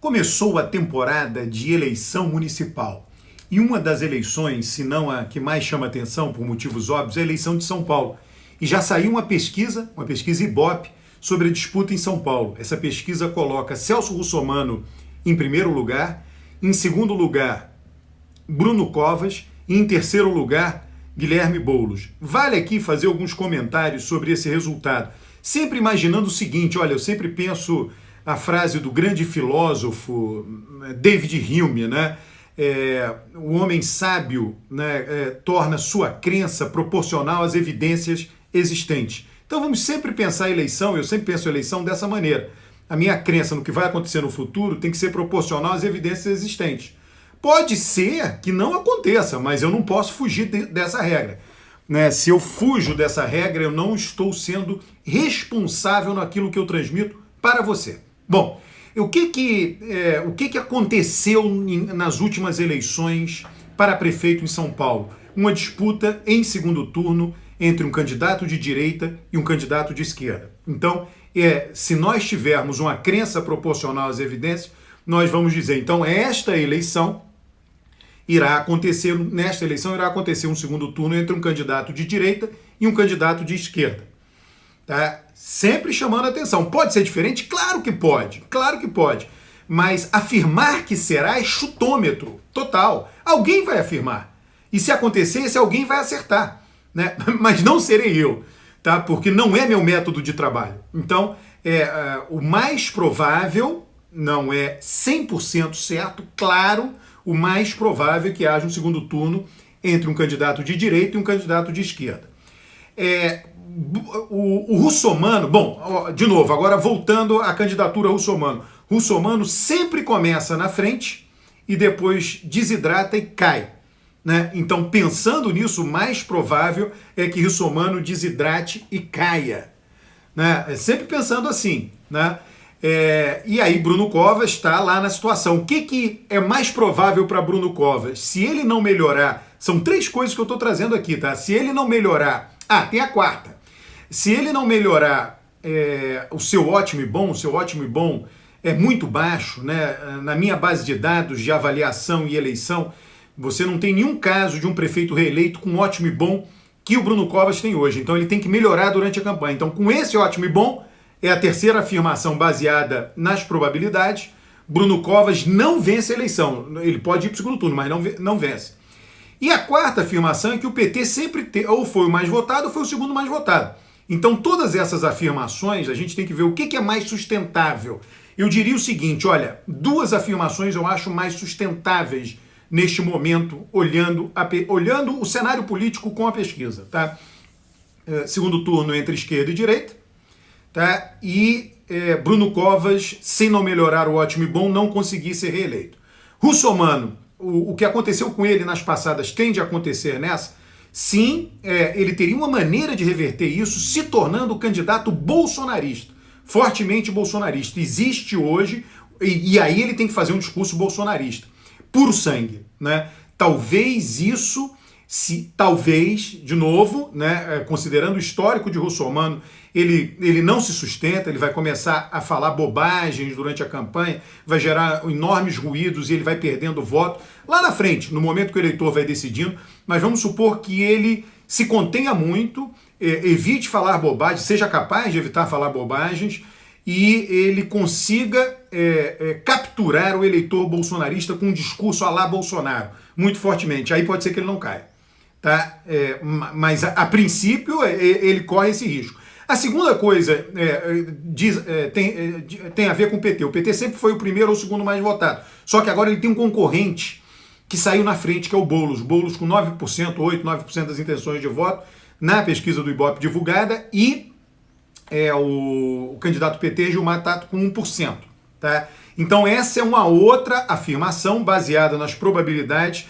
Começou a temporada de eleição municipal. E uma das eleições, se não a que mais chama atenção por motivos óbvios, é a eleição de São Paulo. E já saiu uma pesquisa Ibope, sobre a disputa em São Paulo. Essa pesquisa coloca Celso Russomano em primeiro lugar, em segundo lugar, Bruno Covas e em terceiro lugar, Guilherme Boulos. Vale aqui fazer alguns comentários sobre esse resultado. Sempre imaginando o seguinte, olha, eu sempre penso a frase do grande filósofo David Hume, né? O homem sábio, né, torna sua crença proporcional às evidências existentes. Então vamos sempre pensar a eleição, eu sempre penso a eleição dessa maneira. A minha crença no que vai acontecer no futuro tem que ser proporcional às evidências existentes. Pode ser que não aconteça, mas eu não posso fugir dessa regra. Né? Se eu fujo dessa regra, eu não estou sendo responsável naquilo que eu transmito para você. Bom, o que aconteceu nas últimas eleições para prefeito em São Paulo? Uma disputa em segundo turno entre um candidato de direita e um candidato de esquerda. Então, se nós tivermos uma crença proporcional às evidências, nós vamos dizer, então, nesta eleição irá acontecer um segundo turno entre um candidato de direita e um candidato de esquerda. Tá? Sempre chamando a atenção. Pode ser diferente? Claro que pode. Mas afirmar que será é chutômetro total. Alguém vai afirmar. E se acontecer, esse alguém vai acertar. Né? Mas não serei eu, tá? Porque não é meu método de trabalho. Então, o mais provável, não é 100% certo, claro, o mais provável é que haja um segundo turno entre um candidato de direita e um candidato de esquerda. O Russomano, bom, de novo, agora voltando à candidatura Russomano. Russomano sempre começa na frente e depois desidrata e cai. Né? Então, pensando nisso, o mais provável é que Russomano desidrate e caia. Né? Sempre pensando assim. Né? E aí Bruno Covas está lá na situação. O que é mais provável para Bruno Covas? Se ele não melhorar, são três coisas que eu estou trazendo aqui, tá? Se ele não melhorar, tem a quarta. Se ele não melhorar o seu ótimo e bom é muito baixo, né? Na minha base de dados de avaliação e eleição, você não tem nenhum caso de um prefeito reeleito com ótimo e bom que o Bruno Covas tem hoje. Então ele tem que melhorar durante a campanha. Então com esse ótimo e bom, é a terceira afirmação baseada nas probabilidades, Bruno Covas não vence a eleição. Ele pode ir para o segundo turno, mas não vence. E a quarta afirmação é que o PT sempre ou foi o mais votado ou foi o segundo mais votado. Então todas essas afirmações a gente tem que ver o que é mais sustentável. Eu diria o seguinte, olha, duas afirmações eu acho mais sustentáveis neste momento, olhando o cenário político com a pesquisa. Tá? Segundo turno entre esquerda e direita, tá? E Bruno Covas, sem não melhorar o ótimo e bom, não conseguir ser reeleito. Russomano, o que aconteceu com ele nas passadas tende a acontecer nessa? Sim, ele teria uma maneira de reverter isso se tornando candidato bolsonarista, fortemente bolsonarista. Existe hoje, e aí ele tem que fazer um discurso bolsonarista, puro sangue, né? Talvez isso, de novo, né, considerando o histórico de Russomano, ele não se sustenta, ele vai começar a falar bobagens durante a campanha, vai gerar enormes ruídos e ele vai perdendo voto. Lá na frente, no momento que o eleitor vai decidindo, mas vamos supor que ele se contenha muito, evite falar bobagem, seja capaz de evitar falar bobagens e ele consiga capturar o eleitor bolsonarista com um discurso à la Bolsonaro, muito fortemente. Aí pode ser que ele não caia. Tá? Mas a princípio ele corre esse risco. A segunda coisa tem a ver com o PT. O PT sempre foi o primeiro ou o segundo mais votado. Só que agora ele tem um concorrente que saiu na frente, que é o Boulos. Boulos com 9%, 9% das intenções de voto na pesquisa do Ibope divulgada e o candidato PT, Gilmar Tato, com 1%. Tá? Então essa é uma outra afirmação baseada nas probabilidades,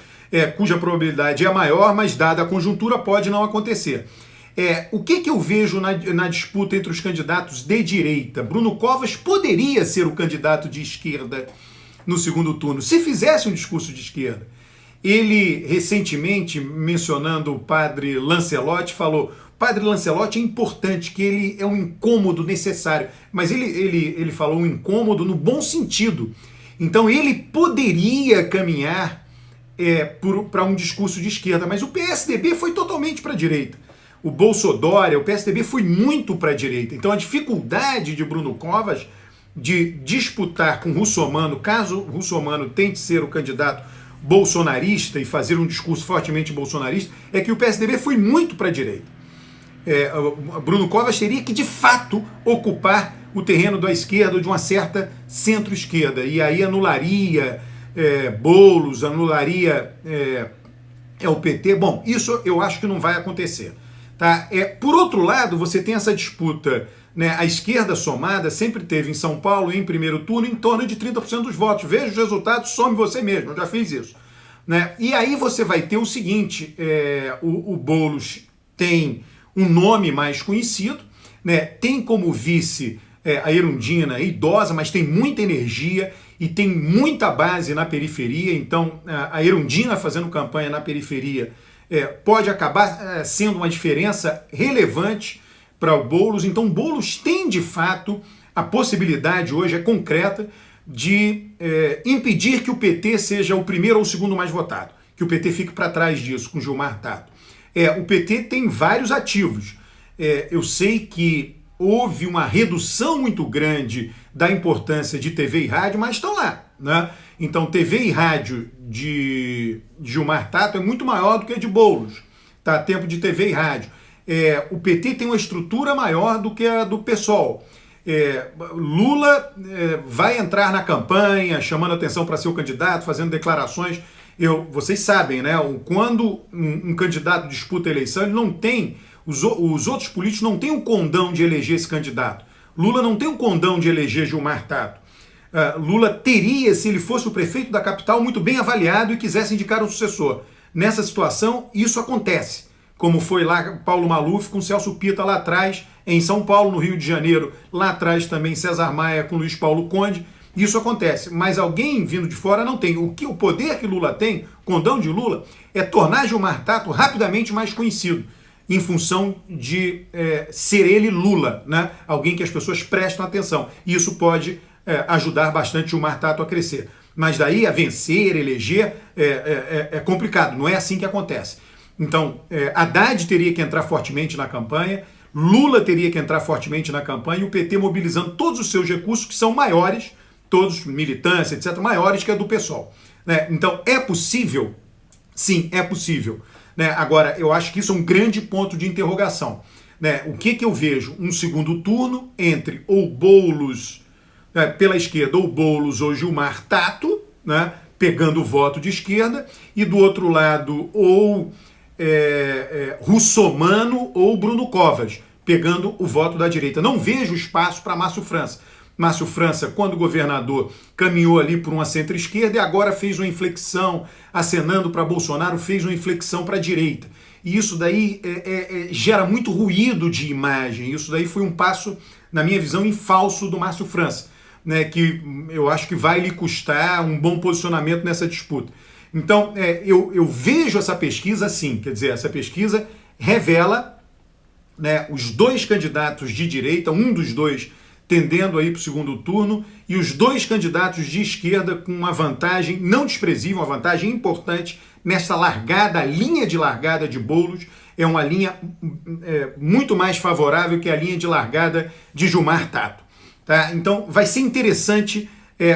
cuja probabilidade é maior, mas dada a conjuntura pode não acontecer. O que eu vejo na disputa entre os candidatos de direita? Bruno Covas poderia ser o candidato de esquerda no segundo turno, se fizesse um discurso de esquerda. Ele, recentemente, mencionando o padre Lancelotti, falou: Padre Lancelotti é importante, que ele é um incômodo necessário, mas ele falou um incômodo no bom sentido. Então ele poderia caminhar para um discurso de esquerda, mas o PSDB foi totalmente para a direita. O Bolsodória, o PSDB foi muito para a direita. Então a dificuldade de Bruno Covas de disputar com Russomano, caso Russomano tente ser o candidato bolsonarista e fazer um discurso fortemente bolsonarista, é que o PSDB foi muito para a direita. Bruno Covas teria que, de fato, ocupar o terreno da esquerda ou de uma certa centro-esquerda, e aí anularia Boulos, anularia o PT. Bom, isso eu acho que não vai acontecer. Tá? Por outro lado, você tem essa disputa, né? A esquerda somada sempre teve em São Paulo, em primeiro turno, em torno de 30% dos votos. Veja os resultados, some você mesmo, eu já fiz isso. Né? E aí você vai ter o seguinte, o Boulos tem um nome mais conhecido, né? Tem como vice a Erundina, idosa, mas tem muita energia e tem muita base na periferia, então a Erundina fazendo campanha na periferia pode acabar sendo uma diferença relevante para o Boulos. Então o Boulos tem de fato a possibilidade, hoje é concreta, de impedir que o PT seja o primeiro ou o segundo mais votado, que o PT fique para trás disso, com Gilmar Tato. O PT tem vários ativos. Eu sei que houve uma redução muito grande da importância de TV e rádio, mas estão lá, né? Então TV e rádio de Gilmar Tato é muito maior do que a de Boulos, tá? Tempo de TV e rádio. O PT tem uma estrutura maior do que a do PSOL. Lula vai entrar na campanha, chamando atenção para ser o candidato, fazendo declarações. Vocês sabem, né? Quando um candidato disputa a eleição, ele não tem, os outros políticos não têm o condão de eleger esse candidato. Lula não tem o condão de eleger Gilmar Tato. Lula teria, se ele fosse o prefeito da capital, muito bem avaliado e quisesse indicar um sucessor. Nessa situação, isso acontece, como foi lá Paulo Maluf com Celso Pitta lá atrás, em São Paulo, no Rio de Janeiro, lá atrás também César Maia com Luiz Paulo Conde. Isso acontece, mas alguém vindo de fora não tem. O poder que Lula tem, o condão de Lula, é tornar Gilmar Tato rapidamente mais conhecido, em função de ser ele Lula, né? Alguém que as pessoas prestam atenção. E isso pode ajudar bastante Gilmar Tato a crescer. Mas daí a vencer, eleger, é complicado, não é assim que acontece. Então, Haddad teria que entrar fortemente na campanha, Lula teria que entrar fortemente na campanha, e o PT mobilizando todos os seus recursos, que são maiores, todos, militância, etc., maiores que a do PSOL. Né? Então, é possível? Sim, é possível. Né? Agora, eu acho que isso é um grande ponto de interrogação. Né? O que eu vejo? Um segundo turno entre ou Boulos, pela esquerda, ou Boulos ou Gilmar Tato, né? Pegando o voto de esquerda, e do outro lado, ou Russomano ou Bruno Covas, pegando o voto da direita. Não vejo espaço para Márcio França. Márcio França, quando governador, caminhou ali por uma centro-esquerda e agora fez uma inflexão, acenando para Bolsonaro, fez uma inflexão para a direita. E isso daí gera muito ruído de imagem. Isso daí foi um passo, na minha visão, em falso do Márcio França, né, que eu acho que vai lhe custar um bom posicionamento nessa disputa. Então, eu vejo essa pesquisa assim, quer dizer, essa pesquisa revela, né, os dois candidatos de direita, um dos dois tendendo aí para o segundo turno, e os dois candidatos de esquerda com uma vantagem não desprezível, uma vantagem importante nessa largada, a linha de largada de Boulos é uma linha muito mais favorável que a linha de largada de Gilmar Tato. Tá? Então vai ser interessante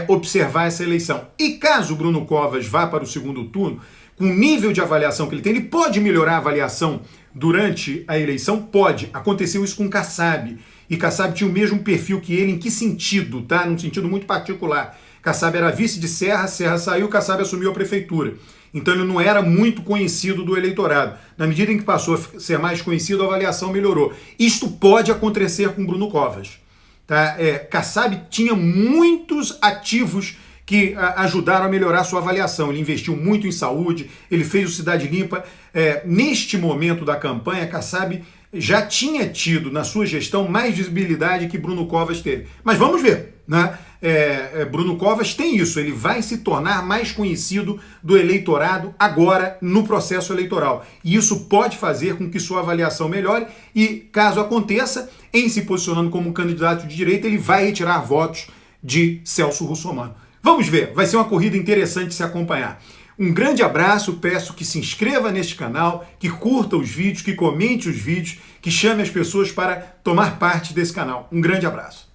observar essa eleição. E caso Bruno Covas vá para o segundo turno, com o nível de avaliação que ele tem, ele pode melhorar a avaliação durante a eleição? Pode. Aconteceu isso com Kassab. E Kassab tinha o mesmo perfil que ele, em que sentido? Tá? Num sentido muito particular. Kassab era vice de Serra, Serra saiu, Kassab assumiu a prefeitura. Então ele não era muito conhecido do eleitorado. Na medida em que passou a ser mais conhecido, a avaliação melhorou. Isto pode acontecer com Bruno Covas. Tá? Kassab tinha muitos ativos que ajudaram a melhorar sua avaliação. Ele investiu muito em saúde, ele fez o Cidade Limpa. Neste momento da campanha, Kassab já tinha tido na sua gestão mais visibilidade que Bruno Covas teve. Mas vamos ver, né? Bruno Covas tem isso, ele vai se tornar mais conhecido do eleitorado agora no processo eleitoral. E isso pode fazer com que sua avaliação melhore e, caso aconteça, em se posicionando como um candidato de direita, ele vai retirar votos de Celso Russomano. Vamos Vamos ver, vai ser uma corrida interessante de se acompanhar. Um grande abraço, peço que se inscreva neste canal, que curta os vídeos, que comente os vídeos, que chame as pessoas para tomar parte desse canal. Um grande abraço.